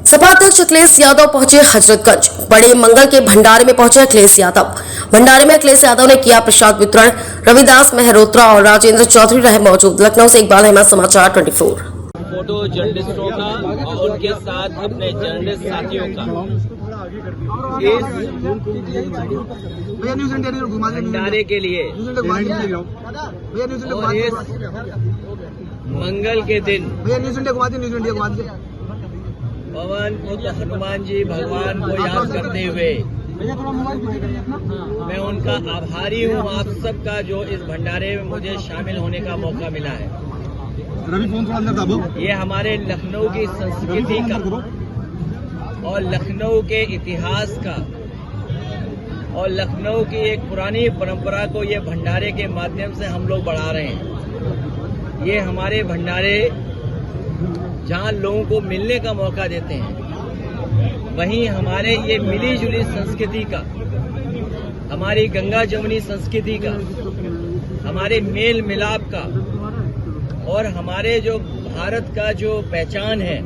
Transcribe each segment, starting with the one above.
सपा अध्यक्ष अखिलेश यादव पहुंचे हजरतगंज। बड़े मंगल के भंडारे में पहुंचे अखिलेश यादव। भंडारे में अखिलेश यादव ने किया प्रसाद वितरण। रविदास मेहरोत्रा और राजेंद्र चौधरी रहे मौजूद। लखनऊ से इकबाल अहमद, समाचार 24। फोटो जर्नलिस्टों का और उनके साथ अपने जर्नलिस्ट साथियों का इस भंडारे के लिए और इस मंगल के दिन पवन पुत्र हनुमान जी भगवान को याद करते हुए मैं उनका आभारी हूँ आप सबका जो इस भंडारे में मुझे शामिल होने का मौका मिला है। ये हमारे लखनऊ की संस्कृति का और लखनऊ के इतिहास का और लखनऊ की एक पुरानी परंपरा को ये भंडारे के माध्यम से हम लोग बढ़ा रहे हैं। ये हमारे भंडारे जहां लोगों को मिलने का मौका देते हैं, वहीं हमारे ये मिली जुली संस्कृति का, हमारी गंगा जमुनी संस्कृति का, हमारे मेल मिलाप का और हमारे जो भारत का जो पहचान है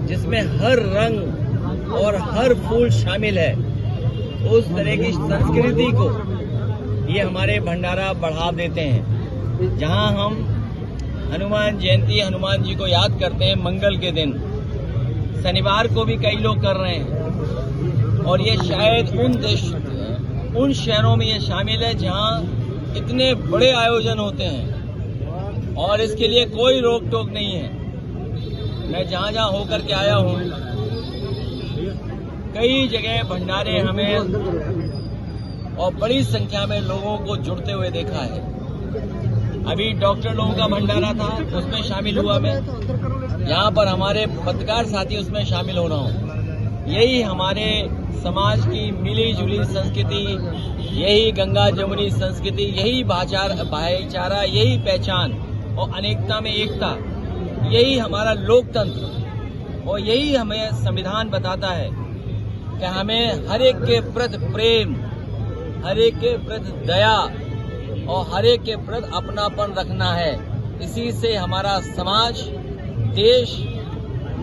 जिसमें हर रंग और हर फूल शामिल है, उस तरह की संस्कृति को ये हमारे भंडारा बढ़ा देते हैं। जहां हम हनुमान जयंती हनुमान जी को याद करते हैं मंगल के दिन, शनिवार को भी कई लोग कर रहे हैं और ये शायद उन शहरों में ये शामिल है जहां इतने बड़े आयोजन होते हैं और इसके लिए कोई रोक टोक नहीं है। मैं जहां जहां होकर के आया हूं, कई जगह भंडारे हमें और बड़ी संख्या में लोगों को जुड़ते हुए देखा है। अभी डॉक्टर लोगों का भंडारा था, उसमें शामिल हुआ मैं। यहाँ पर हमारे पत्रकार साथी उसमें शामिल हो रहा हूँ। यही हमारे समाज की मिली जुली संस्कृति, यही गंगा जमुनी संस्कृति, यही भाईचारा, यही पहचान और अनेकता में एकता, यही हमारा लोकतंत्र और यही हमें संविधान बताता है कि हमें हर एक के प्रति प्रेम, हर एक के प्रति दया और हर एक के प्रति अपनापन रखना है। इसी से हमारा समाज, देश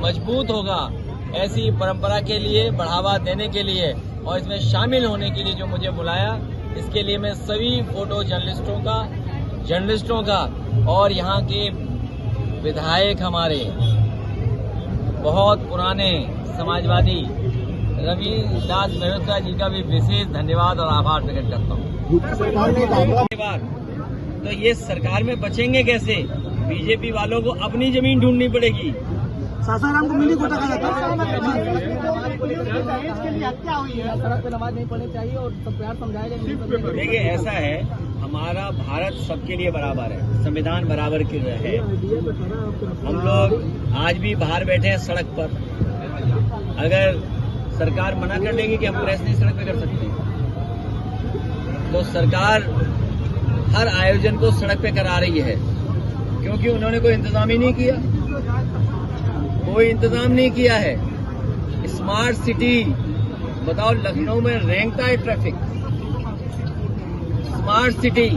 मजबूत होगा। ऐसी परंपरा के लिए बढ़ावा देने के लिए और इसमें शामिल होने के लिए जो मुझे बुलाया, इसके लिए मैं सभी फोटो जर्नलिस्टों का और यहाँ के विधायक हमारे बहुत पुराने समाजवादी रविदास मेहरोत्रा जी का भी विशेष धन्यवाद और आभार प्रकट करता हूँ। तो ये सरकार में बचेंगे कैसे? बीजेपी वालों को अपनी जमीन ढूंढनी पड़ेगी। सासाराम को मिली कोटा का जाता है। नमाज नहीं पढ़नी चाहिए और सब प्यार समझाएगा। देखिए, ऐसा है, हमारा भारत सबके लिए बराबर है, संविधान बराबर की है। हम लोग आज भी बाहर बैठे हैं सड़क पर। अगर सरकार मना कर देगी कि हम प्रेस नहीं सड़क पे कर सकते, तो सरकार हर आयोजन को सड़क पे करा रही है क्योंकि उन्होंने कोई इंतजाम ही नहीं किया। कोई इंतजाम नहीं किया है। स्मार्ट सिटी बताओ, लखनऊ में रेंगता है ट्रैफिक। स्मार्ट सिटी,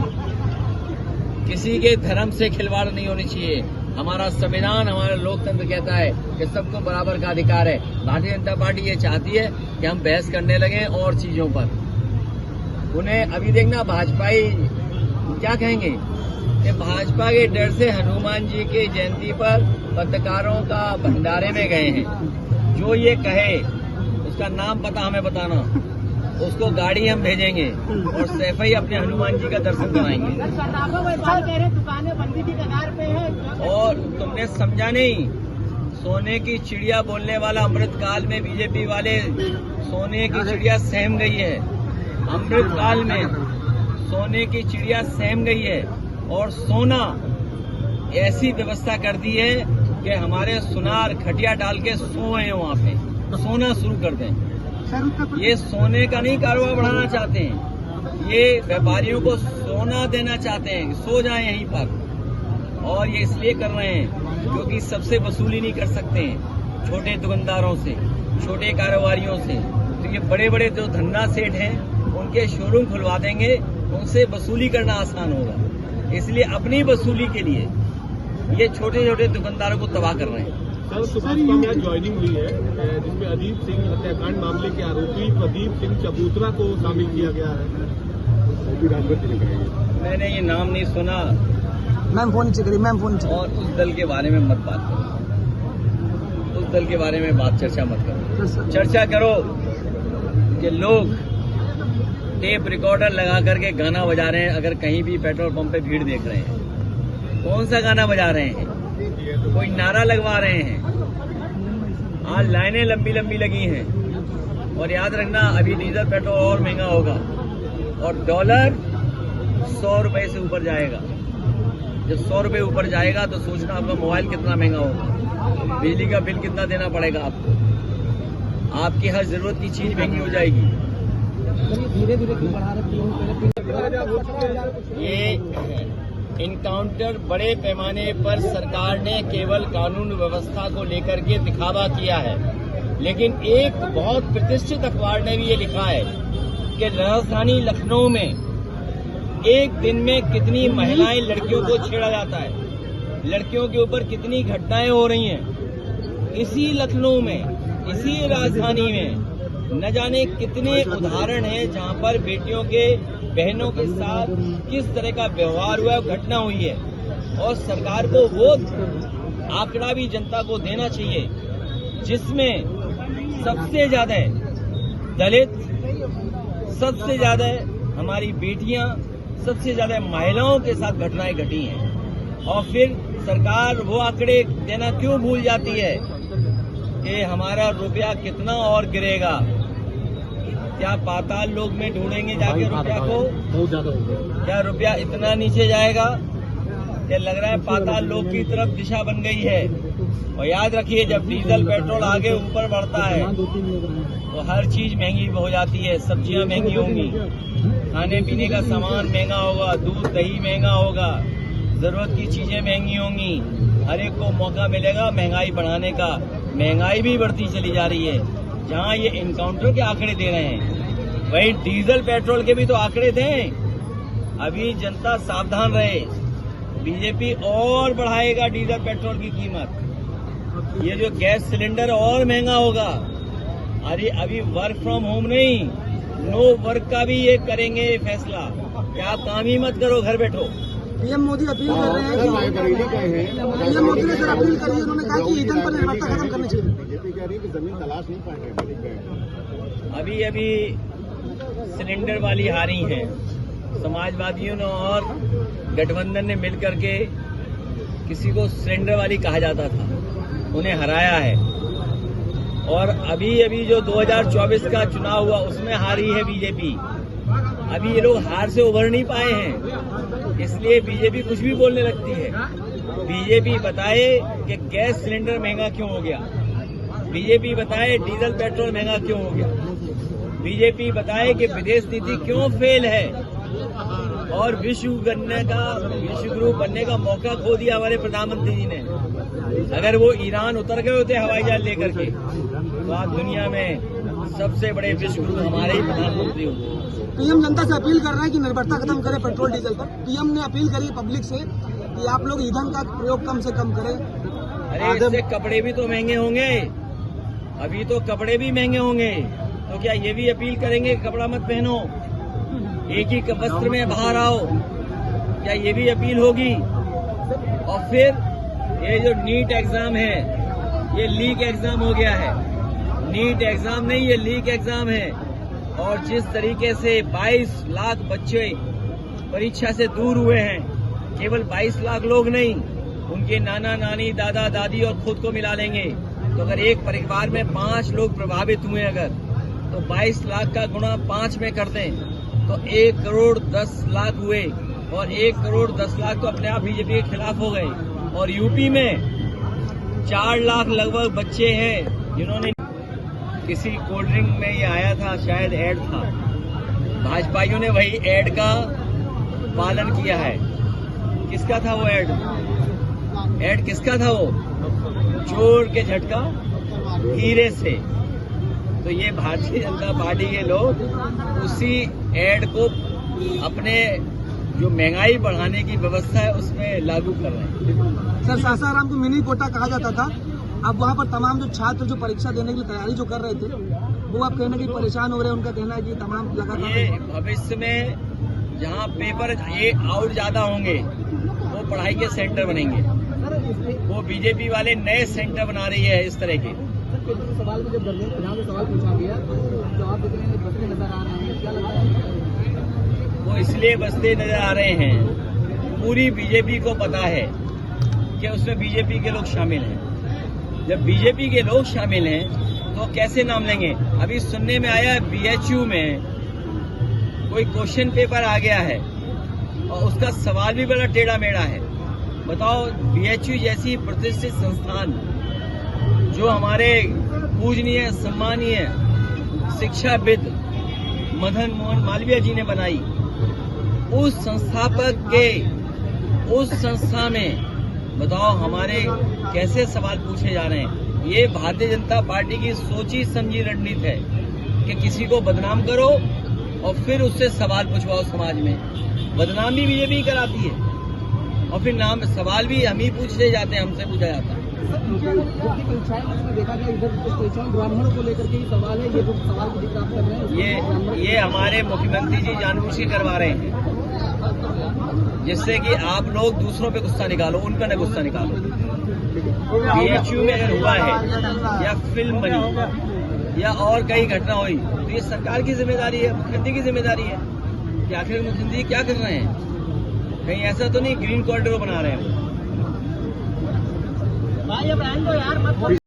किसी के धर्म से खिलवाड़ नहीं होनी चाहिए। हमारा संविधान, हमारा लोकतंत्र कहता है कि सबको बराबर का अधिकार है। भारतीय जनता पार्टी ये चाहती है कि हम बहस करने लगे और चीजों पर। उन्हें अभी देखना, भाजपाई क्या कहेंगे कि भाजपा के डर से हनुमान जी की जयंती पर पत्रकारों का भंडारे में गए हैं। जो ये कहे उसका नाम पता हमें बताना, उसको गाड़ी हम भेजेंगे और सैफ ही अपने हनुमान जी का दर्शन कराएंगे। और तुमने समझा नहीं, सोने की चिड़िया बोलने वाला अमृतकाल में बीजेपी वाले सोने की चिड़िया सहम गई है। अमृतकाल में सोने की चिड़िया सहम गई है और सोना ऐसी व्यवस्था कर दी है कि हमारे सुनार खटिया डाल के सोए हैं वहाँ पे, तो सोना शुरू कर दें। ये सोने का नहीं कारोबार बढ़ाना चाहते हैं, ये व्यापारियों को सोना देना चाहते हैं, सो जाएं यहीं पर। और ये इसलिए कर रहे हैं क्योंकि सबसे वसूली नहीं कर सकते हैं, छोटे दुकानदारों से, छोटे कारोबारियों से। तो ये बड़े बड़े जो धन्ना सेठ हैं, उनके शोरूम खुलवा देंगे, उनसे वसूली करना आसान होगा। इसलिए अपनी वसूली के लिए ये छोटे छोटे दुकानदारों को तबाह कर रहे हैं। कल सुबह में आज ज्वाइनिंग हुई है जिसमें अदीप सिंह हत्याकांड मामले के आरोपी प्रदीप सिंह चबूतरा को शामिल किया गया है। मैंने ये नाम नहीं सुना मैम फोन नीचे करिए, मैम फोन नीचे और उस दल के बारे में मत बात करो, उस दल के बारे में बात चर्चा मत करो। करिए। चर्चा करो कि लोग टेप रिकॉर्डर लगा करके गाना बजा रहे हैं, अगर कहीं भी पेट्रोल पंप पे भीड़ देख रहे हैं, कौन सा गाना बजा रहे हैं, कोई नारा लगवा रहे हैं। आज लाइनें लंबी लंबी लगी हैं और याद रखना अभी डीजल पेट्रोल और महंगा होगा और डॉलर 100 रुपए से ऊपर जाएगा। जब 100 रुपए ऊपर जाएगा तो सोचना आपका मोबाइल कितना महंगा होगा, बिजली का बिल कितना देना पड़ेगा आपको, आपकी हर जरूरत की चीज महंगी हो जाएगी। धीरे धीरे क्यों बढ़ा रहे ये इनकाउंटर बड़े पैमाने पर सरकार ने केवल कानून व्यवस्था को लेकर के दिखावा किया है, लेकिन एक बहुत प्रतिष्ठित अखबार ने भी ये लिखा है कि राजधानी लखनऊ में एक दिन में कितनी महिलाएं लड़कियों को छेड़ा जाता है, लड़कियों के ऊपर कितनी घटनाएं हो रही हैं। इसी लखनऊ में, इसी राजधानी में न जाने कितने उदाहरण हैं जहां पर बेटियों के, बहनों के साथ किस तरह का व्यवहार हुआ, घटना हुई है। और सरकार को वो आंकड़ा भी जनता को देना चाहिए जिसमें सबसे ज्यादा दलित, सबसे ज्यादा हमारी बेटियां, सबसे ज्यादा महिलाओं के साथ घटनाएं घटी हैं। और फिर सरकार वो आंकड़े देना क्यों भूल जाती है कि हमारा रुपया कितना और गिरेगा। क्या पाताल लोक में ढूंढेंगे जाके रुपया को? बहुत ज्यादा हो गया। क्या रुपया इतना नीचे जाएगा? क्या लग रहा है पाताल लोक की तरफ दिशा बन गई है। और याद रखिए जब डीजल पेट्रोल आगे ऊपर बढ़ता है तो हर चीज महंगी हो जाती है। सब्जियां महंगी होंगी, खाने पीने का सामान महंगा होगा, दूध दही महंगा होगा, जरूरत की चीजें महंगी होंगी। हर एक को मौका मिलेगा महंगाई बढ़ाने का। महंगाई भी बढ़ती चली जा रही है। जहां ये इनकाउंटर के आंकड़े दे रहे हैं वहीं डीजल पेट्रोल के भी तो आंकड़े दें। अभी जनता सावधान रहे, बीजेपी और बढ़ाएगा डीजल पेट्रोल की कीमत। ये जो गैस सिलेंडर और महंगा होगा। अरे अभी वर्क फ्रॉम होम नहीं, नो वर्क का भी ये करेंगे फैसला। क्या काम ही मत करो, घर बैठो। पीएम मोदी अपील कर रहे हैं कि पीएम मोदी ने सर अपील करी, उन्होंने कहा कि ईंधन पर निर्भरता खत्म करनी चाहिए। बीजेपी कह रही है कि जमीन तलाश नहीं पा रहे। अभी अभी सिलेंडर वाली हारी हैं, समाजवादियों ने और गठबंधन ने मिलकर के, किसी को सिलेंडर वाली कहा जाता था, उन्हें हराया है। और अभी अभी जो 2024 का चुनाव हुआ उसमें हारी है बीजेपी। अभी ये लोग हार से उभर नहीं पाए हैं, इसलिए बीजेपी कुछ भी बोलने लगती है। बीजेपी बताए कि गैस सिलेंडर महंगा क्यों हो गया, बीजेपी बताए डीजल पेट्रोल महंगा क्यों हो गया, बीजेपी बताए कि विदेश नीति क्यों फेल है और विश्व गुरु बनने का मौका खो दिया हमारे प्रधानमंत्री जी ने। अगर वो ईरान उतर गए होते हवाई जहाज लेकर के तो आज दुनिया में सबसे बड़े विश्व गुरु हमारे ही प्रधानमंत्री होते। पीएम जनता से अपील कर रहे हैं कि निर्भरता खत्म करें पेट्रोल डीजल पर। पीएम ने अपील करी पब्लिक से कि आप लोग ईंधन का प्रयोग कम से कम करें। अरे इससे कपड़े भी तो महंगे होंगे, अभी तो कपड़े भी महंगे होंगे, तो क्या ये भी अपील करेंगे कपड़ा मत पहनो, एक ही वस्त्र में बाहर आओ? क्या ये भी अपील होगी? और फिर ये जो नीट एग्जाम है ये लीक एग्जाम हो गया है। नीट एग्जाम नहीं, ये लीक एग्जाम है। और जिस तरीके से 22 लाख बच्चे परीक्षा से दूर हुए हैं, केवल 22 लाख लोग नहीं, उनके नाना नानी, दादा दादी और खुद को मिला लेंगे तो अगर एक परिवार में 5 लोग प्रभावित हुए अगर, तो 22 लाख का गुणा 5 में कर दें तो 1 करोड़ 10 लाख हुए। और 1 करोड़ 10 लाख तो अपने आप बीजेपी के खिलाफ हो गए। और यूपी में 4 लाख लगभग बच्चे हैं जिन्होंने, किसी कोल्ड ड्रिंक में ये आया था, शायद ऐड था, भाजपाइयों ने वही ऐड का पालन किया है। किसका था वो ऐड? ऐड किसका था वो? चोर के झटका हीरे से। तो ये भारतीय जनता पार्टी के लोग उसी ऐड को अपने जो महंगाई बढ़ाने की व्यवस्था है उसमें लागू कर रहे हैं। सर सासाराम को मिनी कोटा कहा जाता था, अब वहाँ पर तमाम जो छात्र जो परीक्षा देने की तैयारी जो कर रहे थे वो आप कहना कि परेशान हो रहे हैं, उनका कहना है कि तमाम ये लगातार भविष्य में जहाँ पेपर ये आउट ज्यादा होंगे वो पढ़ाई के सेंटर बनेंगे। वो बीजेपी वाले नए सेंटर बना रही है इस तरह के। सवाल में जब धर्मेंद्र प्रधान से सवाल पूछा गया तो जवाब देते हैं बचते नजर आ रहे हैं, क्या लगता है? वो इसलिए बसते नजर आ रहे हैं, पूरी बीजेपी को पता है कि उसमें बीजेपी के लोग शामिल हैं। जब बीजेपी के लोग शामिल हैं तो कैसे नाम लेंगे? अभी सुनने में आया है बीएचयू में कोई क्वेश्चन पेपर आ गया है और उसका सवाल भी बड़ा टेढ़ा मेढ़ा है। बताओ, बीएचयू जैसी प्रतिष्ठित संस्थान जो हमारे पूजनीय सम्मानीय शिक्षाविद मदन मोहन मालवीय जी ने बनाई, उस संस्थापक के उस संस्था में बताओ हमारे कैसे सवाल पूछे जा रहे हैं। ये भारतीय जनता पार्टी की सोची समझी रणनीति है कि किसी को बदनाम करो और फिर उससे सवाल पूछवाओ। समाज में बदनाम भी बीजेपी कराती है और फिर नाम सवाल भी हम ही पूछे जाते हैं, हमसे पूछा जाता है। परीक्षाएं में देखा गया इधर स्पेशल ब्राह्मणों को लेकर के ही सवाल है, ये जो सवाल को प्राप्त कर रहे हैं ये हमारे मुख्यमंत्री जी जानबूझ के करवा रहे हैं जिससे कि आप लोग दूसरों पे गुस्सा निकालो, उन पर न गुस्सा निकालो। बीएचयू में अगर हुआ है या फिल्म बनी या और कई घटना हुई तो ये सरकार की जिम्मेदारी है, मुख्यमंत्री की जिम्मेदारी है कि आखिर मुख्यमंत्री क्या कर रहे हैं। कहीं ऐसा तो नहीं ग्रीन कॉरिडोर बना रहे हैं।